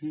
तो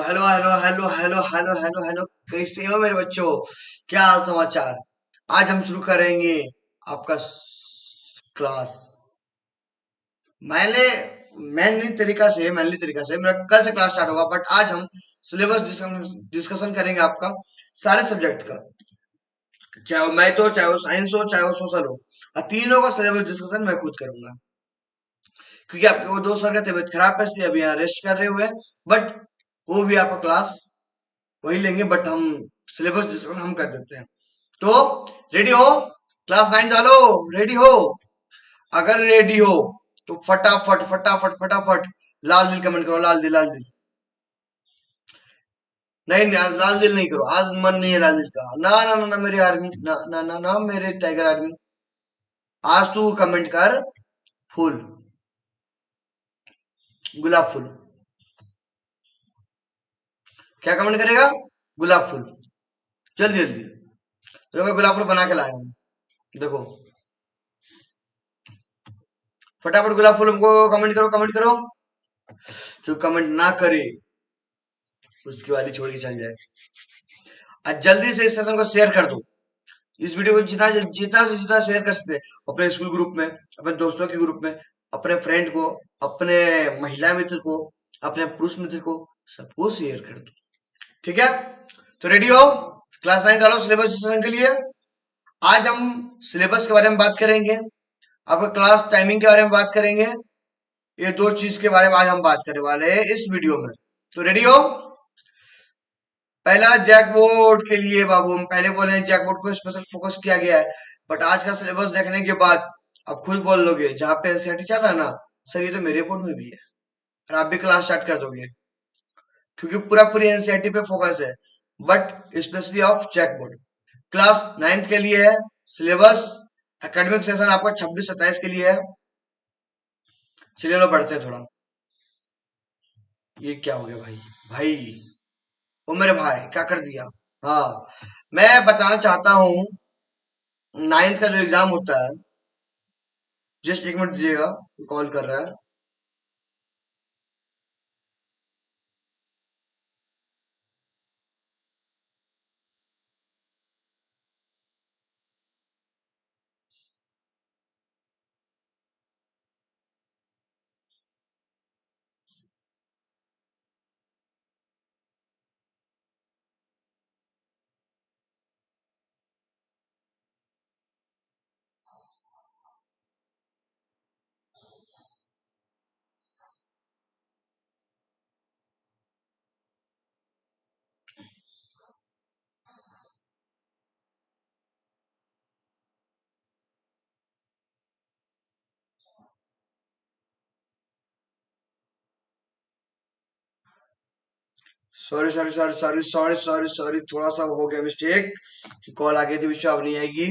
hello hello hello hello hello hello hello, कैसे हो मेरे बच्चों? क्या हाल समाचार? आज हम शुरू करेंगे आपका क्लास। मैंने मैनली तरीका से मेरा कल से क्लास स्टार्ट होगा, बट आज हम सिलेबस डिस्कशन करेंगे आपका सारे सब्जेक्ट का, चाहे वो मैथ हो, चाहे वो साइंस हो, चाहे वो सोशल हो। और तीनों का सिलेबस डिस्कशन मैं खुद करूंगा, क्योंकि आपके वो दो सर का तबीयत खराब है, इसलिए अभी यहाँ रेस्ट कर रहे हुए हैं। बट वो भी आपका क्लास वही लेंगे, बट हम सिलेबस डिस्कशन हम कर देते हैं। तो रेडी हो? क्लास 9 डालो। रेडी हो? अगर रेडी हो तो फटाफट फटाफट फटाफट लाल दिल कमेंट करो। लाल दिल, लाल दिल। नहीं नहीं, आज लाल दिल नहीं करो, आज मन नहीं है लाल दिल का। ना ना ना ना मेरे आर्मी, ना ना ना ना मेरे टाइगर आर्मी। आज तू कमेंट कर फूल, गुलाब फूल। क्या कमेंट करेगा? गुलाब फूल। जल्दी जल्दी। तो मैं गुलाब फूल बना के लाया हूँ, देखो। फटाफट गुलाब फूल हमको कमेंट करो, कमेंट करो। जो कमेंट ना करे उसकी वाली छोड़ के चल जाए। आज जल्दी से इस सेशन को शेयर कर दो। इस वीडियो को जितना जितना से जितना शेयर कर सकते हैं, अपने स्कूल ग्रुप में, अपने दोस्तों के ग्रुप में, अपने फ्रेंड को, अपने महिला मित्र को, अपने पुरुष मित्र को, सबको शेयर कर दो। ठीक है? तो रेडी हो? क्लास 9 डालो सिलेबस डिस्कशन के लिए। आज हम सिलेबस के बारे में बात करेंगे, आपका क्लास टाइमिंग के बारे में बात करेंगे। ये दो चीज के बारे में आज हम बात करने वाले हैं इस वीडियो में। तो रेडी हो? पहला जैकबोर्ड के लिए बाबू, हम पहले बोले जैकबोर्ड को स्पेशल फोकस किया गया है, बट आज का सिलेबस देखने के बाद अब खुद बोल लोगे, जहां पे एनसीईआरटी चल रहा है ना सर, ये तो मेरे बोर्ड में भी है, और आप भी क्लास स्टार्ट कर दोगे, क्योंकि पूरा पूरी एनसीईआरटी पे फोकस है, but specially of JAC board. Class 9th के लिए है सिलेबस। एकेडमिक सेशन आपका 26-27 के लिए है। चलिए ना बढ़ते हैं थोड़ा। ये क्या हो गया भाई? भाई, ओ मेरे भाई क्या कर दिया? हाँ, मैं बताना चाहता हूँ, 9th का जो एग्जाम होता है, जस्ट एक मिनट दीजिएगा, कॉल कर रहा है। Sorry sorry sorry sorry sorry sorry sorry, थोड़ा सा हो गया मिस्टेक, कॉल आ गई थी, विश्व अब नहीं आएगी।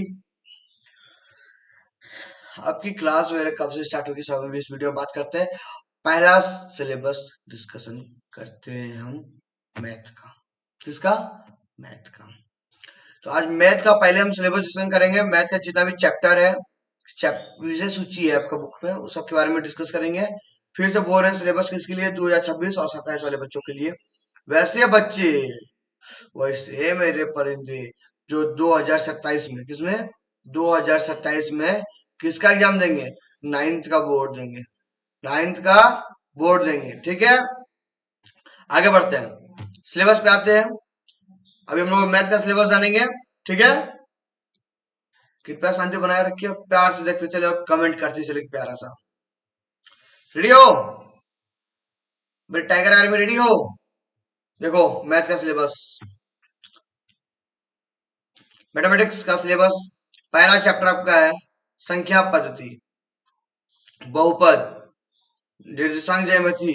आपकी क्लास वगैरह कब से स्टार्ट होगी, सब हम इस वीडियो में बात करते हैं। पहला सिलेबस डिस्कशन करते हैं हम मैथ का। किसका? मैथ का। तो आज मैथ का पहले हम सिलेबस डिस्कशन करेंगे। मैथ का जितना भी चैप्टर है, विषय सूची है आपका बुक में, उस सब के बारे में डिस्कस करेंगे। फिर से बोल रहे हैं सिलेबस किसके लिए? 2026 और 27 वाले बच्चों के लिए। वैसे बच्चे वैसे मेरे परिंदे जो 2027 में, किसमें, 2027 में किसका एग्जाम देंगे, नाइन्थ का बोर्ड देंगे, नाइन्थ का बोर्ड देंगे। ठीक है, आगे बढ़ते हैं, सिलेबस पे आते हैं। अभी हम लोग मैथ का सिलेबस जानेंगे। ठीक है, कृपया शांति बनाए रखिए, प्यार से देखते चले और कमेंट करते चले प्यारा सा। रेडी हो मेरे टाइगर आर्मी, रेडी हो? देखो मैथ का सिलेबस, मैथमेटिक्स का सिलेबस, पहला चैप्टर आपका है संख्या पद्धति, बहुपद, निर्देशांक ज्यामिति,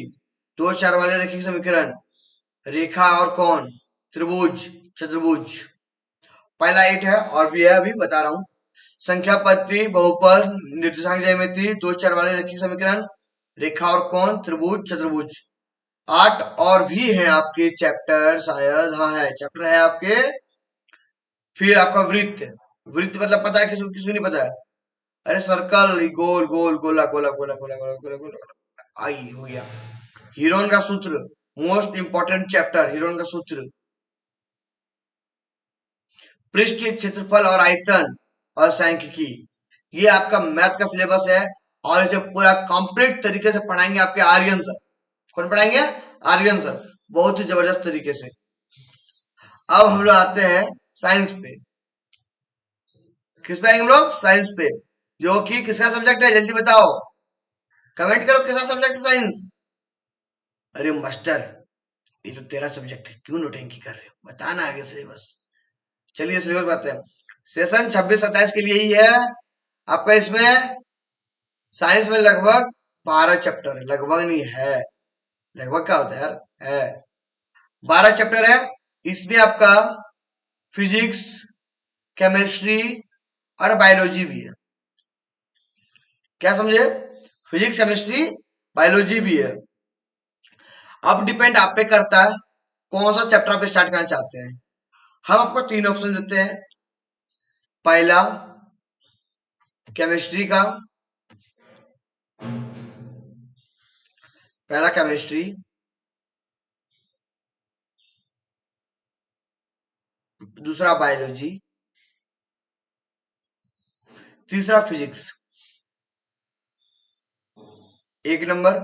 दो चार वाले रेखीय समीकरण, रेखा और कोण, त्रिभुज, चतुर्भुज। पहला 8 है और भी है, अभी बता रहा हूं। संख्या पद्धति, बहुपद, निर्देशांक ज्यामिति, दो चार वाले रेखीय समीकरण, रेखा और कोण, त्रिभुज, चतुर्भुज। 8 और भी हैं आपके चैप्टर, शायद, हाँ है, चैप्टर है आपके। फिर आपका वृत्त, वृत्त मतलब पता है किसको, किसको नहीं पता है? अरे सर्कल, गोल गोल, गोला गोला गोला गोला गोला गोला गोला, आई हो गया। हीरोन का सूत्र, मोस्ट इंपॉर्टेंट चैप्टर, हीरोन का सूत्र। पृष्ठ के क्षेत्रफल और आयतन और सांख्यिकी, ये आपका मैथ का सिलेबस है और इसे पूरा कंप्लीट तरीके से पढ़ाएंगे आपके आर्यन सर। कौन पढ़ाएंगे? आर्यन सर, बहुत ही जबरदस्त तरीके से। अब हम लोग आते हैं साइंस पे। किस पे आएंगे हम लोग? साइंस पे, जो कि किसका सब्जेक्ट है, जल्दी बताओ, कमेंट करो, किसका सब्जेक्ट है साइंस? अरे मास्टर, ये तो तेरा सब्जेक्ट है, क्यों नोटंकी कर रहे हो, बताना आगे सिलेबस। चलिए सिलेबस बताते हैं। सेशन 26-27 के लिए ही है आपका। इसमें साइंस में लगभग 12 चैप्टर है, लगभग नहीं है, लगभग क्या होता है यार, है 12 चैप्टर है। इसमें आपका फिजिक्स, केमिस्ट्री और बायोलॉजी भी है। क्या समझे? फिजिक्स, केमिस्ट्री, बायोलॉजी भी है। अब डिपेंड आप पे करता है कौन सा चैप्टर आप स्टार्ट करना चाहते हैं। हम आपको 3 ऑप्शन देते हैं। पहला केमिस्ट्री का, पहला केमिस्ट्री, दूसरा बायोलॉजी, तीसरा फिजिक्स। 1 number,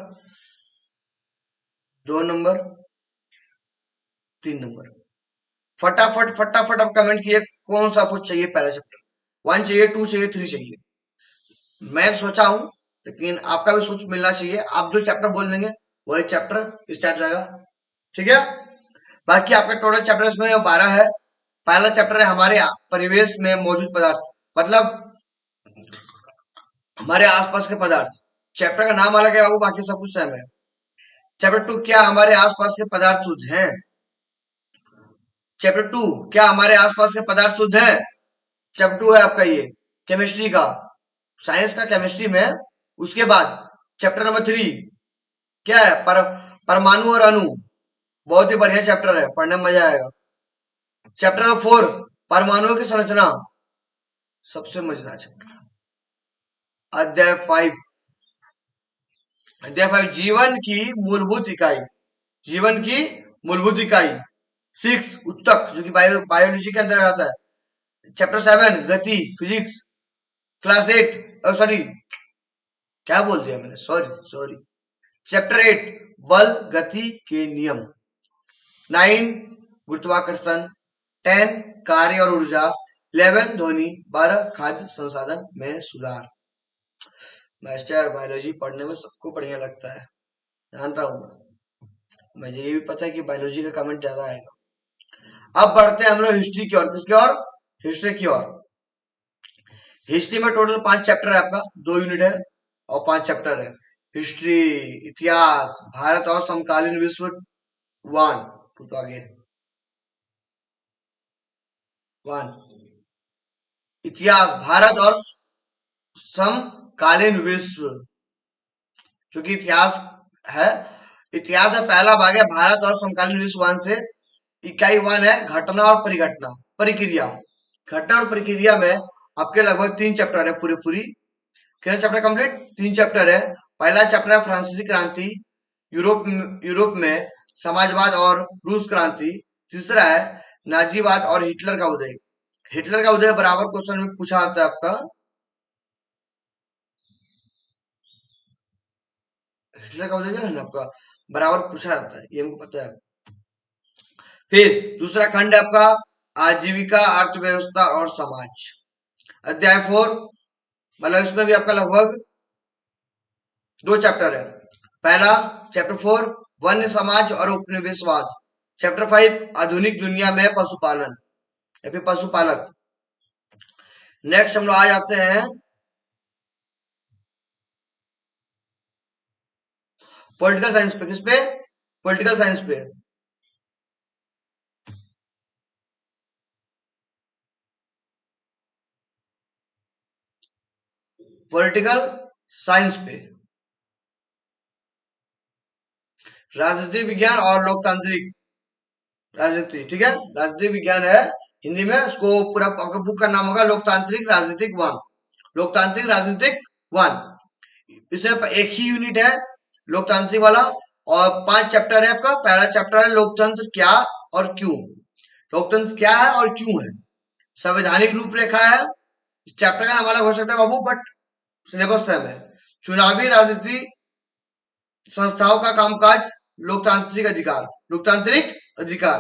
2 number, 3 number. फटाफट फटाफट आप कमेंट किए कौन सा आपको चाहिए पहला चैप्टर। 1 चाहिए, 2 चाहिए, 3 चाहिए। मैं सोचा हूं, लेकिन आपका भी सोच मिलना चाहिए। आप जो चैप्टर बोल देंगे वही चैप्टर स्टार्ट रहेगा। ठीक है, बाकी आपका टोटल चैप्टर इसमें 12 है। पहला चैप्टर है हमारे परिवेश में मौजूद पदार्थ, मतलब हमारे आसपास के पदार्थ। चैप्टर का नाम अलग है वो, बाकी सब कुछ सेम है। चैप्टर 2, क्या हमारे आसपास के पदार्थ शुद्ध हैं? चैप्टर 2, क्या हमारे आसपास के पदार्थ शुद्ध हैं? चैप्टर 2 है आपका ये केमिस्ट्री का, साइंस का केमिस्ट्री में। उसके बाद चैप्टर नंबर 3 क्या है, परमाणु और अणु। बहुत ही बढ़िया चैप्टर है, पढ़ने में मजा आएगा। चैप्टर नंबर 4 परमाणुओं की संरचना, सबसे मजेदार चैप्टर। अध्याय 5, अध्याय 5 जीवन की मूलभूत इकाई, जीवन की मूलभूत इकाई। 6 उत्तक, जो कि बायोलॉजी के अंदर आता है। चैप्टर 7 गति, फिजिक्स। क्लास 8, सॉरी क्या बोल दिया मैंने, सॉरी सॉरी। चैप्टर 8 बल गति के नियम। 9 गुरुत्वाकर्षण। 10 कार्य और ऊर्जा। 11 ध्वनि। 12 खाद्य संसाधन में सुधार। मास्टर, बायोलॉजी पढ़ने में सबको बढ़िया लगता है, जान रहा हूं। मुझे ये भी पता है कि बायोलॉजी का कमेंट ज्यादा आएगा। अब बढ़ते हैं हम लोग हिस्ट्री की ओर। किसकी ओर? हिस्ट्री की ओर। हिस्ट्री में टोटल 5 चैप्टर है आपका, 2 यूनिट है और 5 चैप्टर है। हिस्ट्री, इतिहास, भारत और समकालीन विश्व 1, तो आगे 1, इतिहास, भारत और समकालीन विश्व, जो कि इतिहास है। इतिहास में पहला भाग है भारत और समकालीन विश्व 1 से। इकाई 1 है घटना और परिघटना, परिक्रिया। घटना और परिक्रिया में आपके लगभग 3 चैप्टर है, पूरी पूरी कितने चैप्टर कंप्लीट? 3 चैप्टर है। पहला चैप्टर है फ्रांसीसी क्रांति, यूरोप यूरोप में समाजवाद और रूस क्रांति। तीसरा है नाजीवाद और हिटलर का उदय। हिटलर का उदय बराबर क्वेश्चन में पूछा आता है आपका, हिटलर का उदय जो है ना आपका बराबर पूछा जाता है, ये हमको पता है। फिर दूसरा खंड है आपका आजीविका, अर्थव्यवस्था और समाज। अध्याय 4, मतलब इसमें भी आपका लगभग 2 चैप्टर है। पहला चैप्टर 4 वन्य समाज और उपनिवेशवाद। चैप्टर 5 आधुनिक दुनिया में पशुपालन या फिर पशुपालक। नेक्स्ट हम लोग आ जाते हैं पॉलिटिकल साइंस पे। किस पे? पॉलिटिकल साइंस पे। पॉलिटिकल साइंस पे राजनीति विज्ञान और लोकतांत्रिक राजनीति, ठीक है, राजनीति विज्ञान है हिंदी में। इसको पूरा बुक का नाम होगा लोकतांत्रिक राजनीतिक 1, लोकतांत्रिक राजनीतिक 1। इसमें एक ही यूनिट है लोकतांत्रिक वाला और 5 चैप्टर है आपका। पहला चैप्टर है लोकतंत्र क्या और क्यों। लोकतंत्र क्या है और क्यों है। संवैधानिक रूपरेखा है। इस चैप्टर का नाम अलग हो सकता है बाबू, बट सिलेबस सेम है। चुनावी राजनीति संस्थाओं का कामकाज, लोकतांत्रिक अधिकार, लोकतांत्रिक अधिकार।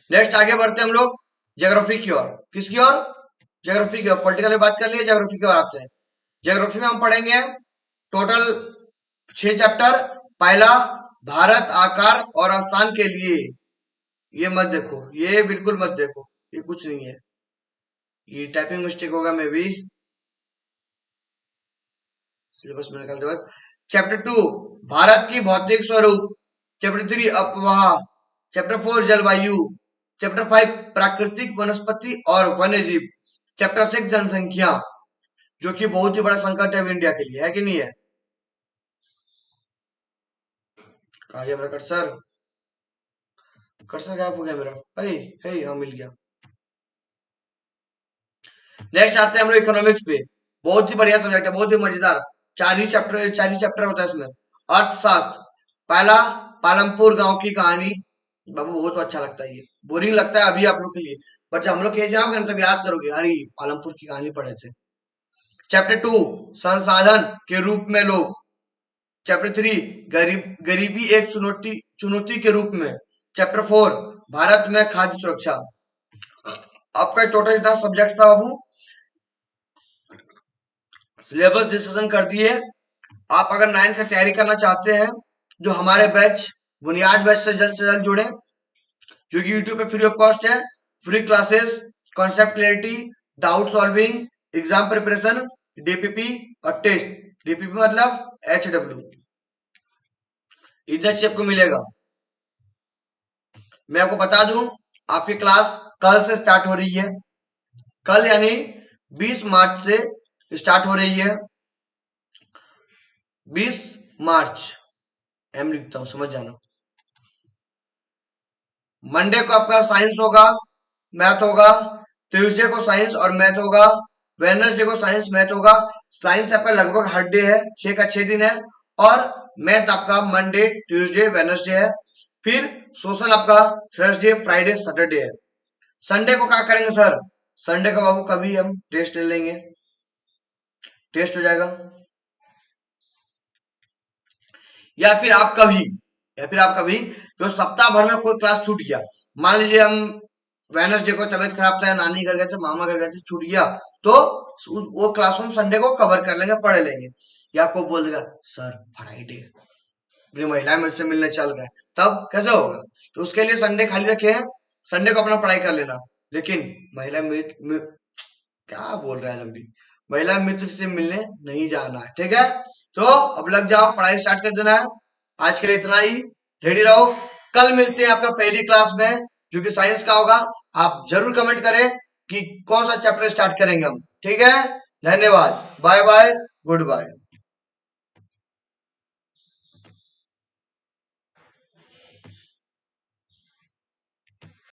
नेक्स्ट आगे बढ़ते हैं हम लोग ज्योग्राफी की ओर। किसकी ओर? ज्योग्राफी की ओर। पॉलिटिकल में बात कर लिए, ज्योग्राफी की ओर आते हैं। ज्योग्राफी में हम पढ़ेंगे टोटल 6 चैप्टर। पहला भारत आकार और स्थान के लिए। ये मत देखो, ये बिल्कुल मत देखो, ये कुछ नहीं है, ये टाइपिंग मिस्टेक होगा मे बी, सिलेबस में निकालते वक्त। चैप्टर 2 भारत की भौतिक स्वरूप। चैप्टर 3 अपवाह। चैप्टर 4 जलवायु। चैप्टर 5 प्राकृतिक वनस्पति और वन्य जीव। चैप्टर 6 जनसंख्या, जो कि बहुत ही बड़ा संकट है इंडिया के लिए, है कि नहीं है? कहा गया मेरा कर्सर? कर्सर गायब हो गया मेरा। हे हे, हाँ मिल गया। नेक्स्ट आते हैं हम लोग इकोनॉमिक्स पे। बहुत ही बढ़िया सब्जेक्ट है, बहुत ही मजेदार। 4 ही चैप्टर होता है इसमें। अर्थशास्त्र। पहला पालमपुर गांव की कहानी। बाबू बहुत अच्छा लगता है, ये बोरिंग लगता है अभी आप लोग के लिए, बट जब हम लोग कहीं जाओगे ना तब याद करोगे, अरे पालमपुर की कहानी पढ़े थे। चैप्टर 2 संसाधन के रूप में लोग। चैप्टर 3 गरीबी एक चुनौती चुनौती के रूप में। चैप्टर 4 भारत में खाद्य सुरक्षा। आपका टोटल इतना सब्जेक्ट था बाबू। सिलेबस डिस्कशन कर दिए। आप अगर 9th का तैयारी करना चाहते हैं, जो हमारे बैच बुनियाद बैच से जल्द जुड़े, जो कि यूट्यूब पे फ्री ऑफ कॉस्ट है। Free classes, concept clarity, doubt solving, exam preparation, DPP और टेस्ट। डीपीपी मतलब HW, इधर से आपको मिलेगा। मैं आपको बता दूं, आपकी क्लास कल से स्टार्ट हो रही है। कल यानी 20 मार्च से स्टार्ट हो रही है। 20 मार्च एम लिखता हूं, समझ जाना। मंडे को आपका साइंस होगा, मैथ होगा। ट्यूसडे को साइंस और मैथ होगा। वेडनेसडे को साइंस मैथ होगा। साइंस आपका लगभग हर डे है, 6 का 6 दिन है। और मैथ आपका मंडे ट्यूसडे वेडनेसडे है। फिर सोशल आपका थर्सडे फ्राइडे सैटरडे है। संडे को क्या करेंगे सर? संडे को बाबू कभी हम टेस्ट ले लेंगे, टेस्ट हो जाएगा। या फिर आप कभी जो सप्ताह भर में कोई क्लास छूट गया, मान लीजिए हम वेडनेसडे को तबियत खराब था, नानी घर गए थे, मामा घर गए थे, छूट गया, तो वो क्लास हम संडे को कवर कर लेंगे, पढ़ लेंगे। या आपको बोल देगा सर फ्राइडे अपनी महिला मित्र से मिलने चल गए, तब कैसे होगा? तो उसके लिए संडे खाली रखे हैं, संडे को अपना पढ़ाई कर लेना। लेकिन महिला मित्र क्या बोल रहा है लंबी, महिला मित्र से मिलने नहीं जाना है, ठीक है? तो अब लग जाओ, पढ़ाई स्टार्ट कर देना है। आज के लिए इतना ही, रेडी रहो। कल मिलते हैं आपका पहली क्लास में, जो कि साइंस का होगा। आप जरूर कमेंट करें कि कौन सा चैप्टर स्टार्ट करेंगे हम, ठीक है? धन्यवाद, बाय बाय, गुड बाय।